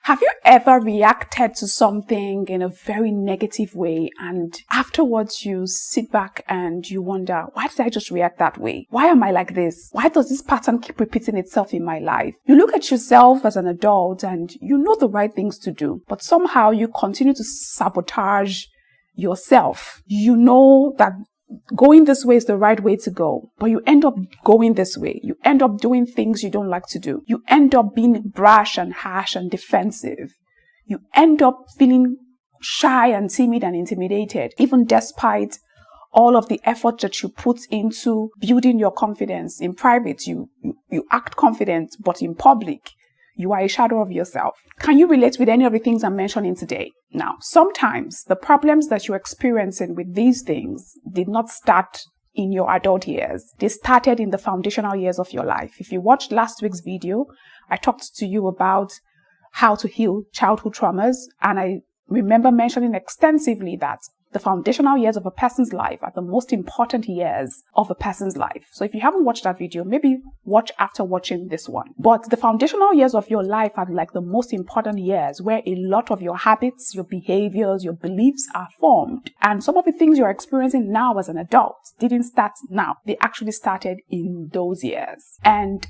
Have you ever reacted to something in a very negative way and afterwards you sit back and you wonder, why did I just react that way? Why am I like this? Why does this pattern keep repeating itself in my life? You look at yourself as an adult and you know the right things to do, but somehow you continue to sabotage yourself. You know that going this way is the right way to go, but you end up going this way. You end up doing things you don't like to do. You end up being brash and harsh and defensive. You end up feeling shy and timid and intimidated, even despite all of the effort that you put into building your confidence. In private, you act confident, but in public, you are a shadow of yourself. Can you relate with any of the things I'm mentioning today? Now, sometimes the problems that you're experiencing with these things did not start in your adult years. They started in the foundational years of your life. If you watched last week's video, I talked to you about how to heal childhood traumas, and I remember mentioning extensively that the foundational years of a person's life are the most important years of a person's life. So if you haven't watched that video, maybe watch after watching this one. But the foundational years of your life are like the most important years where a lot of your habits, your behaviors, your beliefs are formed. And some of the things you're experiencing now as an adult didn't start now. They actually started in those years. And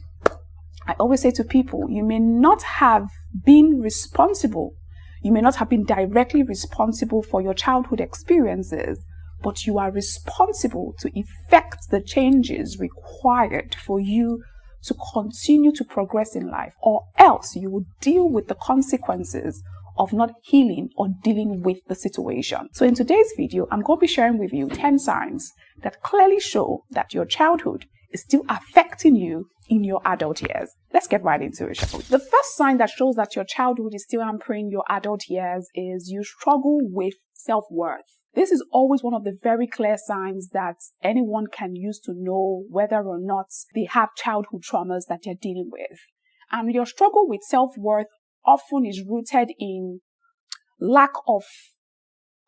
I always say to people, you may not have been responsible. You may not have been directly responsible for your childhood experiences, but you are responsible to effect the changes required for you to continue to progress in life, or else you will deal with the consequences of not healing or dealing with the situation. So in today's video, I'm going to be sharing with you 10 signs that clearly show that your childhood is still affecting you in your adult years. Let's get right into it, shall we? The first sign that shows that your childhood is still hampering your adult years is you struggle with self-worth. This is always one of the very clear signs that anyone can use to know whether or not they have childhood traumas that they're dealing with. And your struggle with self-worth often is rooted in lack of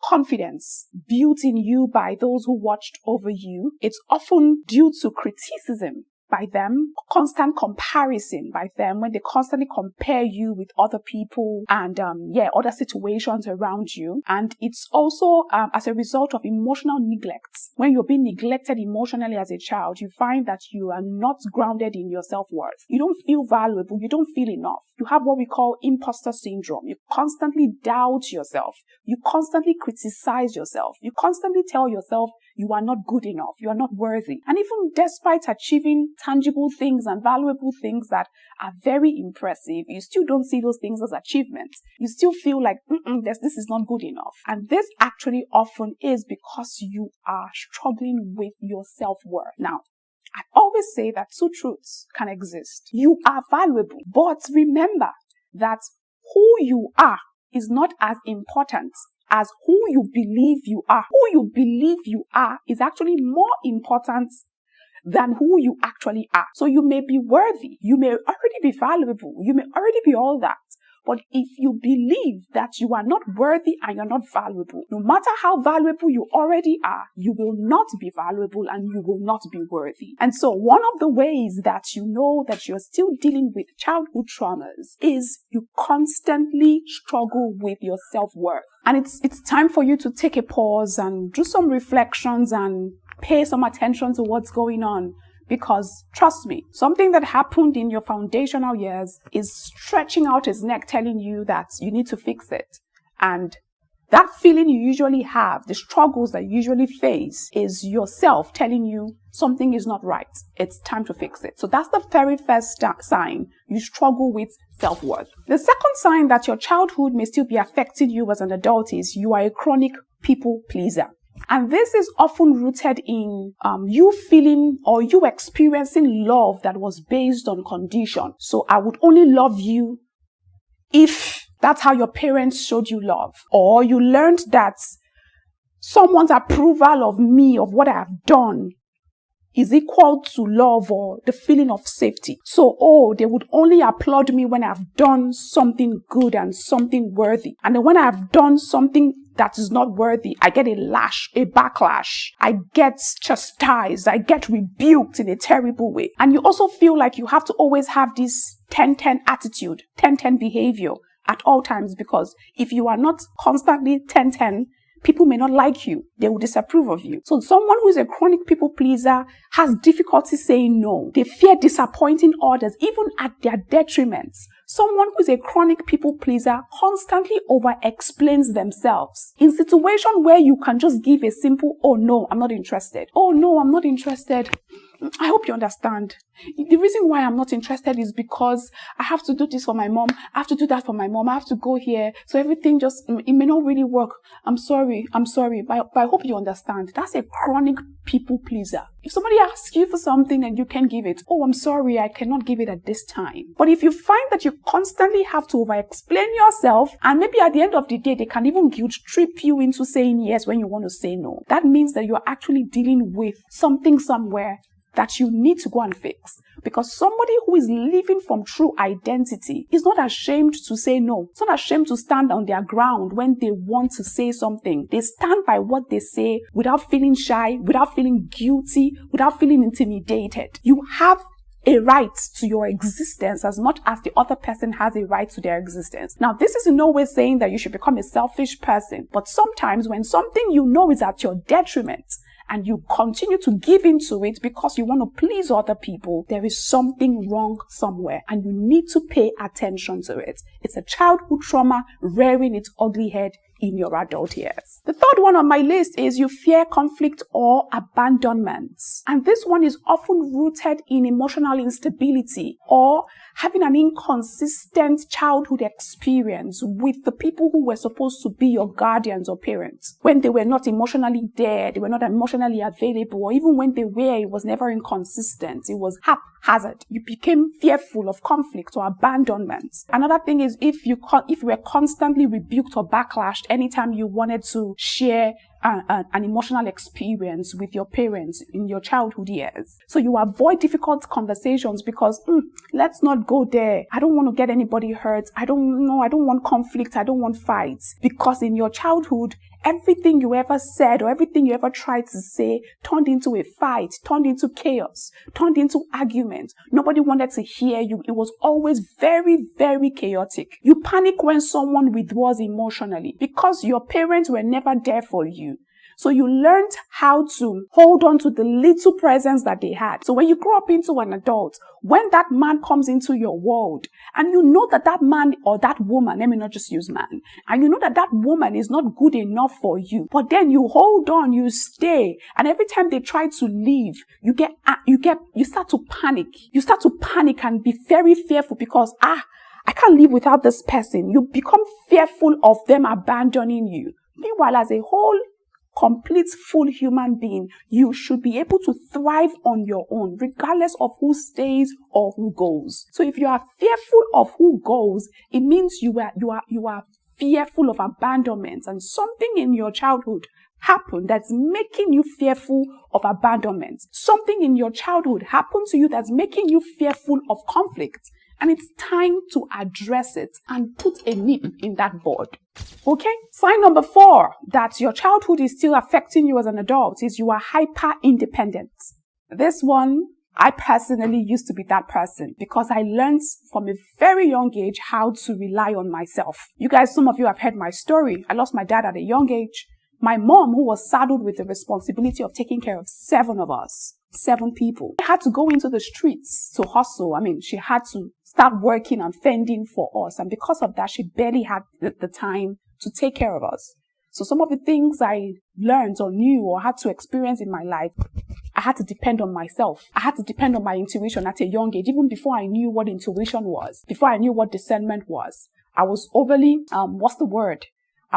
confidence built in you by those who watched over you. It's often due to criticism by them, constant comparison by them, when they constantly compare you with other people and other situations around you. And it's also as a result of emotional neglect. When you're being neglected emotionally as a child, you find that you are not grounded in your self-worth. You don't feel valuable. You don't feel enough. You have what we call imposter syndrome. You constantly doubt yourself. You constantly criticize yourself. You constantly tell yourself you are not good enough. You are not worthy. And even despite achieving tangible things and valuable things that are very impressive, you still don't see those things as achievements. You still feel like, this is not good enough. And this actually often is because you are struggling with your self-worth. Now, I always say that two truths can exist. You are valuable, but remember that who you are is not as important as who you believe you are. Who you believe you are is actually more important than who you actually are. So you may be worthy, you may already be valuable, you may already be all that. But if you believe that you are not worthy and you're not valuable, no matter how valuable you already are, you will not be valuable and you will not be worthy. And so one of the ways that you know that you're still dealing with childhood traumas is you constantly struggle with your self-worth. And it's time for you to take a pause and do some reflections and pay some attention to what's going on. Because trust me, something that happened in your foundational years is stretching out its neck telling you that you need to fix it. And that feeling you usually have, the struggles that you usually face, is yourself telling you something is not right. It's time to fix it. So that's the very first sign you struggle with self-worth. The second sign that your childhood may still be affecting you as an adult is you are a chronic people pleaser. And this is often rooted in you feeling or you experiencing love that was based on condition. So I would only love you if that's how your parents showed you love. Or you learned that someone's approval of me, of what I have done, is equal to love or the feeling of safety. So, they would only applaud me when I've done something good and something worthy. And then when I've done something that is not worthy, I get a backlash. I get chastised. I get rebuked in a terrible way. And you also feel like you have to always have this 10-10 attitude, 10-10 behavior. at all times, because if you are not constantly 10-10, people may not like you. They will disapprove of you. So someone who is a chronic people pleaser has difficulty saying no. They fear disappointing others, even at their detriment. Someone who is a chronic people pleaser constantly over-explains themselves. In situations where you can just give a simple, oh no, I'm not interested. Oh no, I'm not interested. I hope you understand. The reason why I'm not interested is because I have to do this for my mom. I have to do that for my mom. I have to go here. So everything just, it may not really work. I'm sorry. But I hope you understand. That's a chronic people pleaser. If somebody asks you for something and you can't give it, oh, I'm sorry, I cannot give it at this time. But if you find that you constantly have to over-explain yourself, and maybe at the end of the day, they can even guilt trip you into saying yes when you want to say no, that means that you're actually dealing with something somewhere that you need to go and fix. Because somebody who is living from true identity is not ashamed to say no. It's not ashamed to stand on their ground when they want to say something. They stand by what they say without feeling shy, without feeling guilty, without feeling intimidated. You have a right to your existence as much as the other person has a right to their existence. Now, this is in no way saying that you should become a selfish person, but sometimes when something you know is at your detriment, and you continue to give into it because you want to please other people, there is something wrong somewhere and you need to pay attention to it. It's a childhood trauma rearing its ugly head in your adult years. The third one on my list is you fear conflict or abandonment. And this one is often rooted in emotional instability or having an inconsistent childhood experience with the people who were supposed to be your guardians or parents. When they were not emotionally there, they were not emotionally available, or even when they were, it was never inconsistent. It was haphazard. You became fearful of conflict or abandonment. Another thing is if you were constantly rebuked or backlashed anytime you wanted to share an emotional experience with your parents in your childhood years. So you avoid difficult conversations because, let's not go there. I don't want to get anybody hurt. I don't want conflict. I don't want fights. Because in your childhood, everything you ever said or everything you ever tried to say turned into a fight, turned into chaos, turned into argument. Nobody wanted to hear you. It was always very, very chaotic. You panic when someone withdraws emotionally because your parents were never there for you. So you learned how to hold on to the little presence that they had. So when you grow up into an adult, when that man comes into your world and you know that that man or that woman, let me not just use man, and you know that that woman is not good enough for you, but then you hold on, you stay, and every time they try to leave, you start to panic. You start to panic and be very fearful because, I can't live without this person. You become fearful of them abandoning you. Meanwhile, as a whole, complete full human being, you should be able to thrive on your own, regardless of who stays or who goes. So if you are fearful of who goes, it means you are fearful of abandonment, and something in your childhood happened that's making you fearful of abandonment. Something in your childhood happened to you that's making you fearful of conflict. And it's time to address it and put a nip in that bud. Okay? Sign number 4 that your childhood is still affecting you as an adult is you are hyper-independent. This one, I personally used to be that person because I learned from a very young age how to rely on myself. You guys, some of you have heard my story. I lost my dad at a young age. My mom, who was saddled with the responsibility of taking care of 7 of us, 7 people, had to go into the streets to hustle. She had to start working and fending for us. And because of that, she barely had the time to take care of us. So some of the things I learned or knew or had to experience in my life, I had to depend on myself. I had to depend on my intuition at a young age, even before I knew what intuition was, before I knew what discernment was. I was overly, I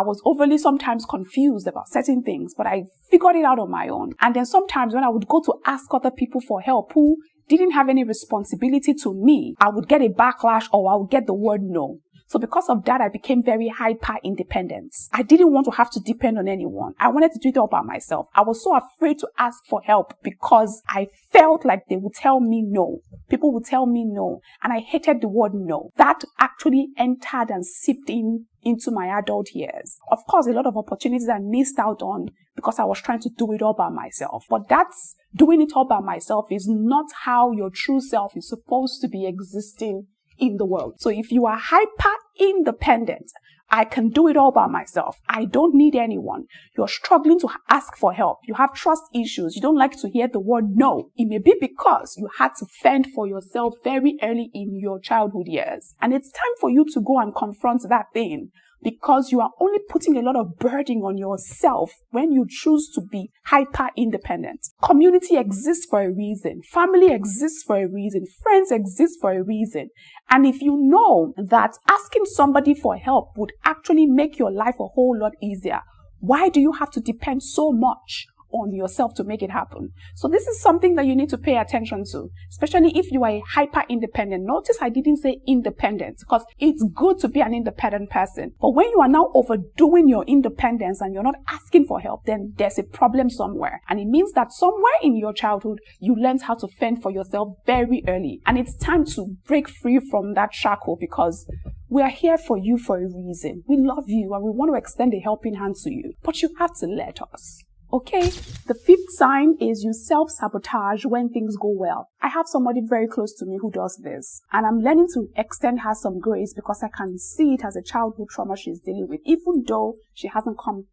was overly sometimes confused about certain things, but I figured it out on my own. And then sometimes when I would go to ask other people for help who didn't have any responsibility to me, I would get a backlash or I would get the word no. So because of that, I became very hyper-independent. I didn't want to have to depend on anyone. I wanted to do it all by myself. I was so afraid to ask for help because I felt like they would tell me no. People would tell me no. And I hated the word no. That actually entered and seeped into my adult years. Of course, a lot of opportunities I missed out on because I was trying to do it all by myself. But that's doing it all by myself is not how your true self is supposed to be existing in the world. So if you are hyper independent. I can do it all by myself. I don't need anyone. You're struggling to ask for help. You have trust issues. You don't like to hear the word no. It may be because you had to fend for yourself very early in your childhood years. And it's time for you to go and confront that thing, because you are only putting a lot of burden on yourself when you choose to be hyper independent. Community exists for a reason. Family exists for a reason. Friends exist for a reason. And if you know that asking somebody for help would actually make your life a whole lot easier, why do you have to depend so much on yourself to make it happen? So this is something that you need to pay attention to, especially if you are a hyper independent. Notice I didn't say independent, because it's good to be an independent person. But when you are now overdoing your independence and you're not asking for help, then there's a problem somewhere. And it means that somewhere in your childhood, you learned how to fend for yourself very early. And it's time to break free from that shackle, because we are here for you for a reason. We love you and we want to extend a helping hand to you, but you have to let us. Okay, the fifth sign is you self-sabotage when things go well. I have somebody very close to me who does this, and I'm learning to extend her some grace because I can see it as a childhood trauma she's dealing with, even though she hasn't come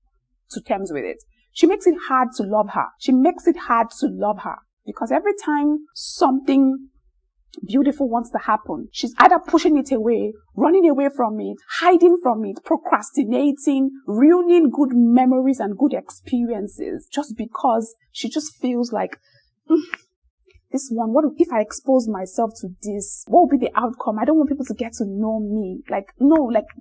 to terms with it. She makes it hard to love her. She makes it hard to love her because every time something beautiful wants to happen, she's either pushing it away, running away from it, hiding from it, procrastinating, ruining good memories and good experiences just because she just feels like, this one, what if I expose myself to this? What will be the outcome? I don't want people to get to know me.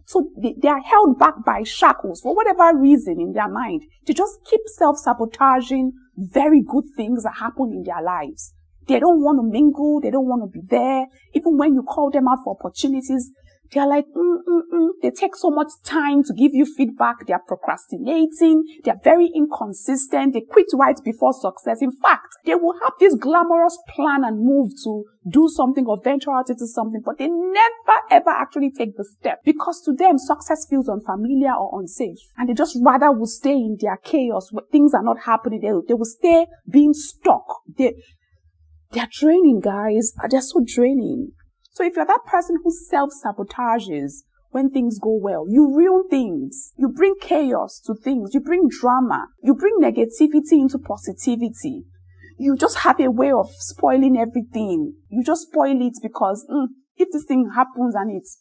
So they are held back by shackles for whatever reason in their mind. They just keep self-sabotaging very good things that happen in their lives. They don't want to mingle. They don't want to be there. Even when you call them out for opportunities, they're like, They take so much time to give you feedback. They're procrastinating. They're very inconsistent. They quit right before success. In fact, they will have this glamorous plan and move to do something or venture out into something, but they never ever actually take the step, because to them, success feels unfamiliar or unsafe. And they just rather will stay in their chaos where things are not happening. They will stay being stuck. They're draining, guys. They're so draining. So if you're that person who self-sabotages when things go well, you ruin things. You bring chaos to things. You bring drama. You bring negativity into positivity. You just have a way of spoiling everything. You just spoil it because if this thing happens and it's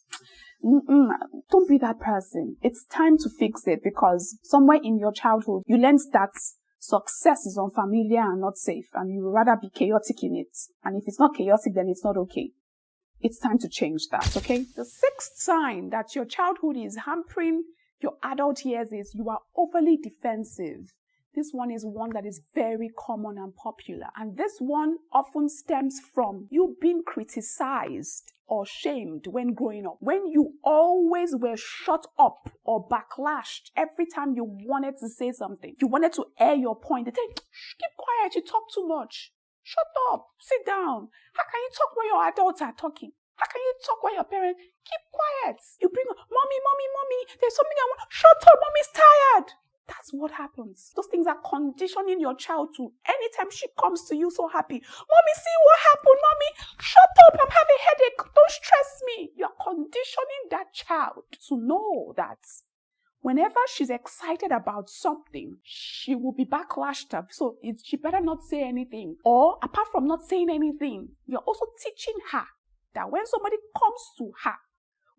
don't be that person. It's time to fix it, because somewhere in your childhood, you learned that success is unfamiliar and not safe, and you would rather be chaotic in it. And if it's not chaotic, then it's not okay. It's time to change that, okay? The sixth sign that your childhood is hampering your adult years is you are overly defensive. This one is one that is very common and popular. And this one often stems from you being criticized or shamed when growing up. When you always were shut up or backlashed every time you wanted to say something. You wanted to air your point. They say, shh, keep quiet, you talk too much. Shut up, sit down. How can you talk when your adults are talking? How can you talk when your parents? Keep quiet. You bring, mommy, there's something I want. Shut up, mommy's tired. That's what happens. Those things are conditioning your child to, anytime she comes to you so happy, mommy, see what happened, mommy, shut up, I'm having a headache, don't stress me. You're conditioning that child to know that whenever she's excited about something, she will be backlashed up. So she better not say anything. Or apart from not saying anything, you're also teaching her that when somebody comes to her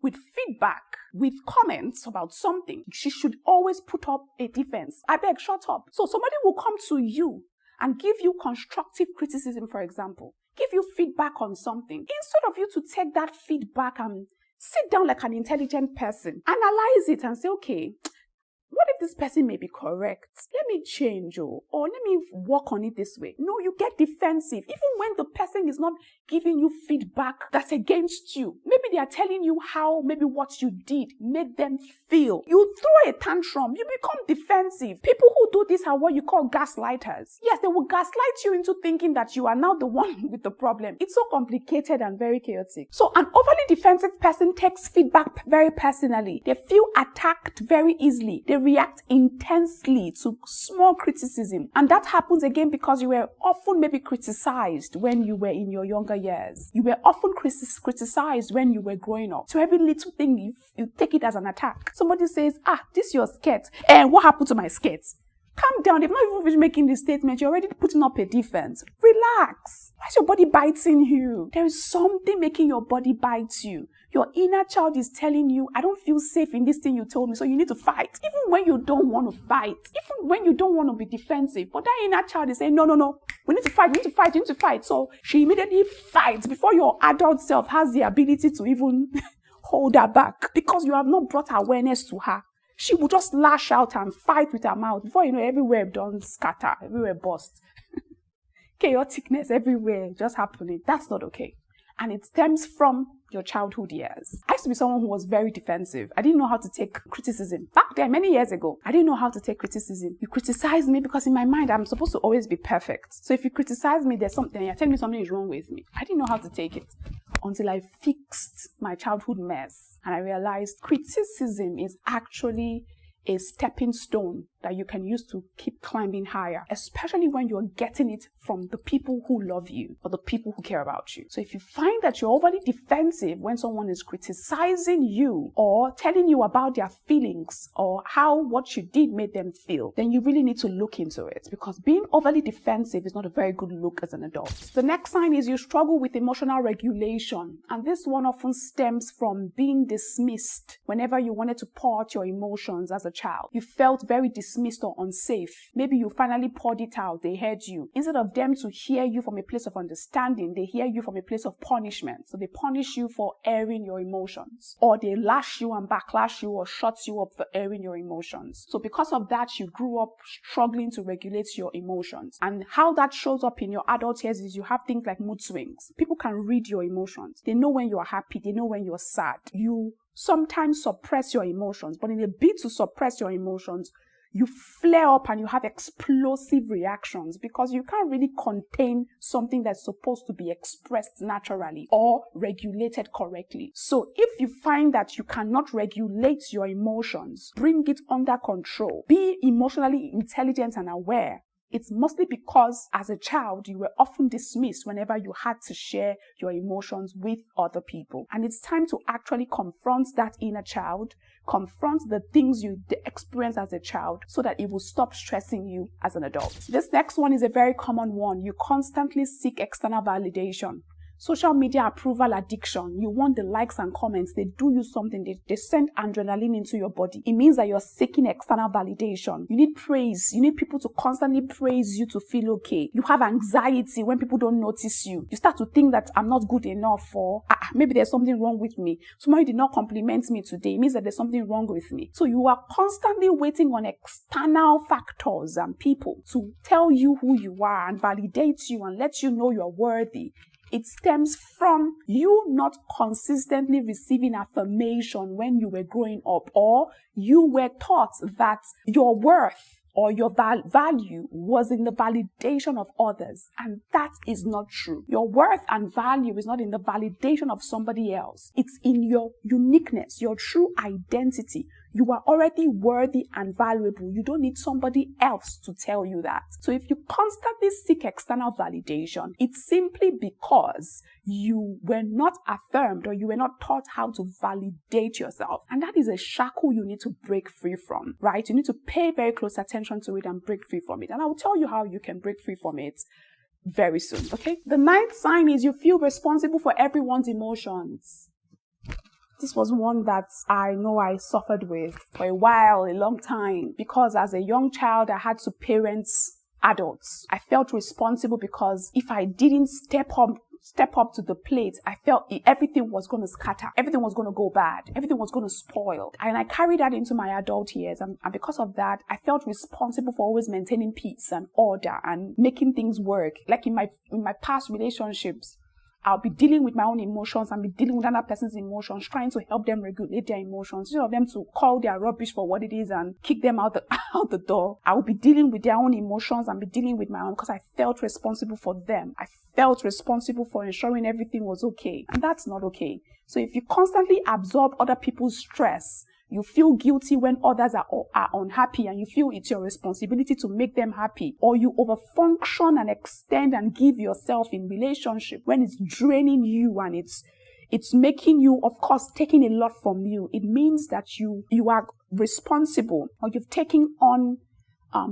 with feedback, with comments about something, she should always put up a defense. I beg, shut up. So somebody will come to you and give you constructive criticism, for example, give you feedback on something. Instead of you to take that feedback and sit down like an intelligent person, analyze it and say, okay, what if this person may be correct? Let me change, or let me work on it this way. No, you get defensive. Even when the person is not giving you feedback that's against you. Maybe they are telling you how maybe what you did made them feel. You throw a tantrum. You become defensive. People who do this are what you call gaslighters. Yes, they will gaslight you into thinking that you are now the one with the problem. It's so complicated and very chaotic. So an overly defensive person takes feedback very personally. They feel attacked very easily. They react react intensely to small criticism. And that happens again because you were often maybe criticized when you were in your younger years. You were often criticized when you were growing up. So every little thing, you take it as an attack. Somebody says, this is your skirt. And what happened to my skirt? Calm down. They've not even finished making the statement. You're already putting up a defense. Relax. Why is your body biting you? There is something making your body bite you. Your inner child is telling you, I don't feel safe in this thing you told me, so you need to fight. Even when you don't want to fight, even when you don't want to be defensive, but that inner child is saying, no, we need to fight, we need to fight, you need to fight. So she immediately fights before your adult self has the ability to even hold her back, because you have not brought awareness to her. She will just lash out and fight with her mouth. Before you know, everywhere done scatter, everywhere burst. Chaoticness everywhere just happening. That's not okay. And it stems from your childhood years. I used to be someone who was very defensive. I didn't know how to take criticism. Back then, many years ago, I didn't know how to take criticism. You criticize me because in my mind, I'm supposed to always be perfect. So if you criticize me, there's something, you're telling me something is wrong with me. I didn't know how to take it until I fixed my childhood mess. And I realized criticism is actually a stepping stone that you can use to keep climbing higher, especially when you're getting it from the people who love you or the people who care about you. So if you find that you're overly defensive when someone is criticizing you or telling you about their feelings or how what you did made them feel, then you really need to look into it, because being overly defensive is not a very good look as an adult. The next sign is you struggle with emotional regulation, and this one often stems from being dismissed whenever you wanted to pour out your emotions as a child. You felt very dismissed or unsafe. Maybe you finally poured it out, they heard you. Instead of them to hear you from a place of understanding, they hear you from a place of punishment. So they punish you for airing your emotions, or they lash you and backlash you or shut you up for airing your emotions. So because of that, you grew up struggling to regulate your emotions. And how that shows up in your adult years is you have things like mood swings. People can read your emotions. They know when you're happy, they know when you're sad. You sometimes suppress your emotions, but in a bid to suppress your emotions, you flare up and you have explosive reactions, because you can't really contain something that's supposed to be expressed naturally or regulated correctly. So if you find that you cannot regulate your emotions, bring it under control. Be emotionally intelligent and aware. It's mostly because as a child, you were often dismissed whenever you had to share your emotions with other people. And it's time to actually confront that inner child, confront the things you experienced as a child, so that it will stop stressing you as an adult. This next one is a very common one. You constantly seek external validation. Social media approval addiction. You want the likes and comments. They do you something. They send adrenaline into your body. It means that you're seeking external validation. You need praise. You need people to constantly praise you to feel okay. You have anxiety when people don't notice you. You start to think that I'm not good enough, or maybe there's something wrong with me. Somebody did not compliment me today. It means that there's something wrong with me. So you are constantly waiting on external factors and people to tell you who you are and validate you and let you know you're worthy. It stems from you not consistently receiving affirmation when you were growing up, or you were taught that your worth or your value was in the validation of others. And that is not true. Your worth and value is not in the validation of somebody else. It's in your uniqueness, your true identity. You are already worthy and valuable. You don't need somebody else to tell you that. So if you constantly seek external validation, it's simply because you were not affirmed or you were not taught how to validate yourself. And that is a shackle you need to break free from, right? You need to pay very close attention to it and break free from it. And I will tell you how you can break free from it very soon, okay? The ninth sign is you feel responsible for everyone's emotions. This was one that I know I suffered with for a while, a long time, because as a young child, I had to parent adults. I felt responsible because if I didn't step up to the plate, I felt everything was going to scatter. Everything was going to go bad. Everything was going to spoil. And I carried that into my adult years. And because of that, I felt responsible for always maintaining peace and order and making things work. Like in my past relationships, I'll be dealing with my own emotions and be dealing with another person's emotions, trying to help them regulate their emotions. Instead of them to call their rubbish for what it is and kick them out the door, I will be dealing with their own emotions and be dealing with my own, because I felt responsible for them. I felt responsible for ensuring everything was okay. And that's not okay. So if you constantly absorb other people's stress, You feel guilty when others are unhappy and you feel it's your responsibility to make them happy. Or you overfunction and extend and give yourself in relationship when it's draining you and it's making you, of course, taking a lot from you. It means that you are responsible, or you've taken on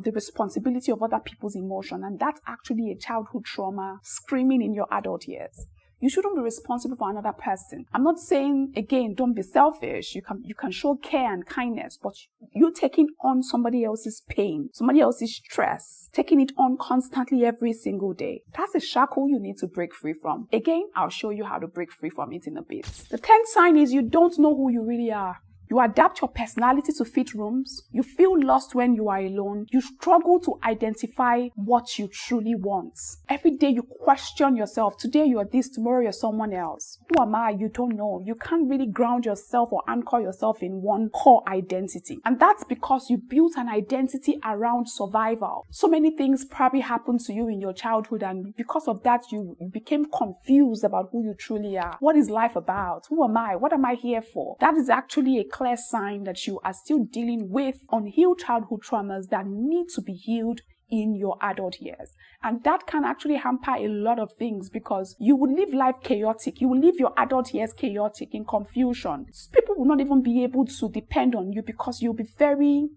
the responsibility of other people's emotion. And that's actually a childhood trauma screaming in your adult years. You shouldn't be responsible for another person. I'm not saying, again, don't be selfish. You can show care and kindness, but you're taking on somebody else's pain, somebody else's stress, taking it on constantly every single day. That's a shackle you need to break free from. Again, I'll show you how to break free from it in a bit. The 10th sign is you don't know who you really are. You adapt your personality to fit rooms. You feel lost when you are alone. You struggle to identify what you truly want. Every day you question yourself. Today you are this, tomorrow you're someone else. Who am I? You don't know. You can't really ground yourself or anchor yourself in one core identity. And that's because you built an identity around survival. So many things probably happened to you in your childhood, and because of that you became confused about who you truly are. What is life about? Who am I? What am I here for? That is actually a clear sign that you are still dealing with unhealed childhood traumas that need to be healed in your adult years. And that can actually hamper a lot of things, because you will live life chaotic. You will live your adult years chaotic, in confusion. People will not even be able to depend on you because you'll be very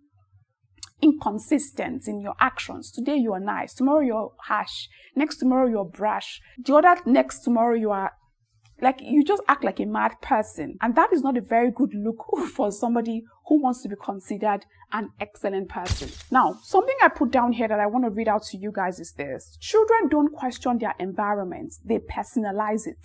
inconsistent in your actions. Today you are nice, tomorrow you're harsh, next tomorrow you're brash, the other next tomorrow you are you just act like a mad person. And that is not a very good look for somebody who wants to be considered an excellent person. Now, something I put down here that I want to read out to you guys is this. Children don't question their environment. They personalize it.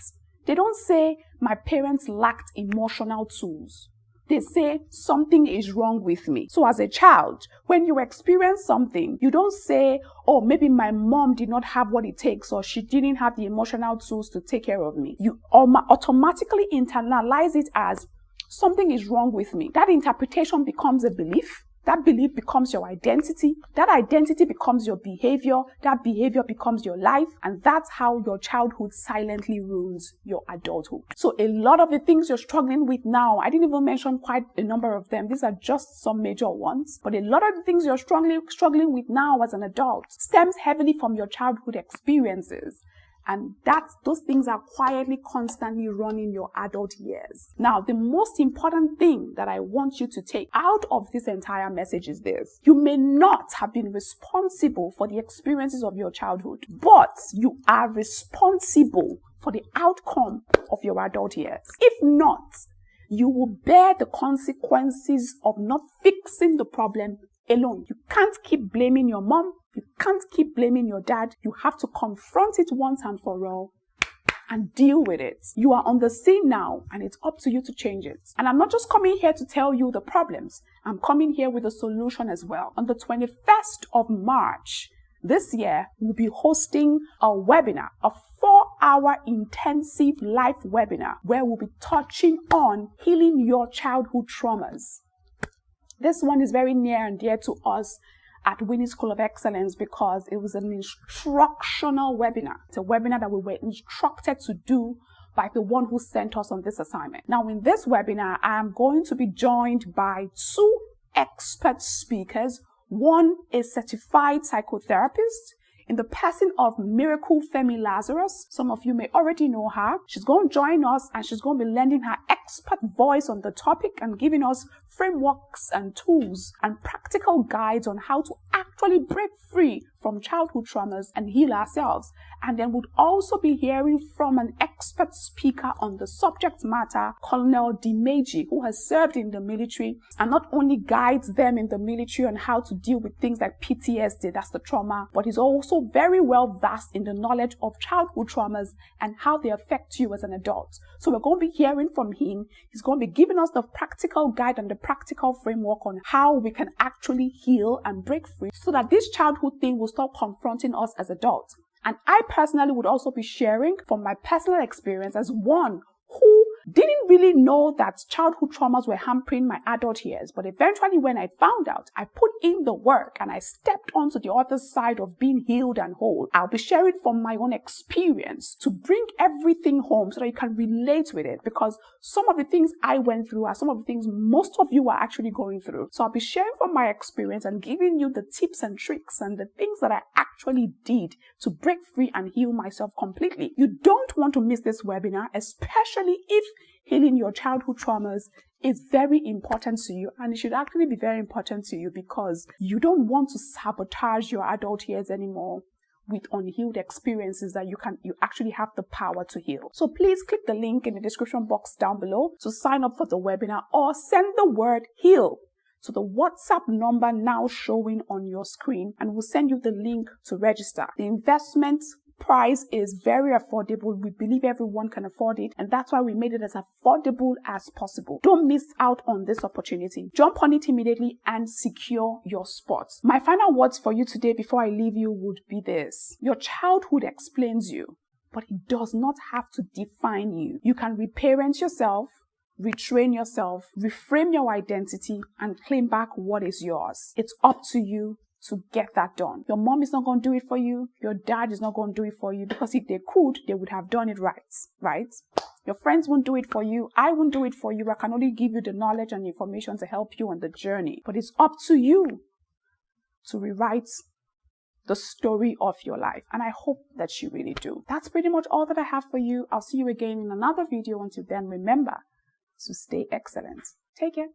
They don't say, my parents lacked emotional tools. They say, something is wrong with me. So as a child, when you experience something, you don't say, oh, maybe my mom did not have what it takes, or she didn't have the emotional tools to take care of me. You automatically internalize it as, something is wrong with me. That interpretation becomes a belief. That belief becomes your identity. That identity becomes your behavior. That behavior becomes your life. And that's how your childhood silently ruins your adulthood. So a lot of the things you're struggling with now, I didn't even mention quite a number of them. These are just some major ones. But a lot of the things you're struggling with now as an adult stems heavily from your childhood experiences. And those things are quietly, constantly running your adult years. Now, the most important thing that I want you to take out of this entire message is this. You may not have been responsible for the experiences of your childhood, but you are responsible for the outcome of your adult years. If not, you will bear the consequences of not fixing the problem alone. You can't keep blaming your mom. You can't keep blaming your dad. You have to confront it once and for all and deal with it. You are on the scene now, and it's up to you to change it. And I'm not just coming here to tell you the problems. I'm coming here with a solution as well. On the 21st of March this year, we'll be hosting a webinar, a 4-hour intensive live webinar where we'll be touching on healing your childhood traumas. This one is very near and dear to us at Winnie School of Excellence because it was an instructional webinar. It's a webinar that we were instructed to do by the one who sent us on this assignment. Now, in this webinar, I am going to be joined by 2 expert speakers. One is certified psychotherapist in the person of Miracle Femi Lazarus. Some of you may already know her. She's going to join us and she's going to be lending her expert voice on the topic and giving us frameworks and tools and practical guides on how to actually break free from childhood traumas and heal ourselves. And then we'll also be hearing from an expert speaker on the subject matter, Colonel Dimeji, who has served in the military and not only guides them in the military on how to deal with things like PTSD, that's the trauma, but he's also very well versed in the knowledge of childhood traumas and how they affect you as an adult. So we're going to be hearing from him. He's going to be giving us the practical guide and the practical framework on how we can actually heal and break free so that this childhood thing will stop confronting us as adults. And I personally would also be sharing from my personal experience as one who didn't really know that childhood traumas were hampering my adult years, but eventually when I found out, I put in the work and I stepped onto the other side of being healed and whole. I'll be sharing from my own experience to bring everything home so that you can relate with it, because some of the things I went through are some of the things most of you are actually going through. So I'll be sharing from my experience and giving you the tips and tricks and the things that I actually did to break free and heal myself completely. You don't want to miss this webinar, especially if healing your childhood traumas is very important to you, and it should actually be very important to you because you don't want to sabotage your adult years anymore with unhealed experiences that you actually have the power to heal. So please click the link in the description box down below to sign up for the webinar, or send the word HEAL to the WhatsApp number now showing on your screen, and we'll send you the link to register. The investment price is very affordable. We believe everyone can afford it, and that's why we made it as affordable as possible. Don't miss out on this opportunity. Jump on it immediately and secure your spot. My final words for you today before I leave you would be this: your childhood explains you, but it does not have to define you. You can reparent yourself, retrain yourself, reframe your identity, and claim back what is yours. It's up to you to get that done. Your mom is not going to do it for you. Your dad is not going to do it for you, because if they could, they would have done it right? Your friends won't do it for you. I won't do it for you. I can only give you the knowledge and information to help you on the journey. But it's up to you to rewrite the story of your life. And I hope that you really do. That's pretty much all that I have for you. I'll see you again in another video. Until then, remember to stay excellent. Take care.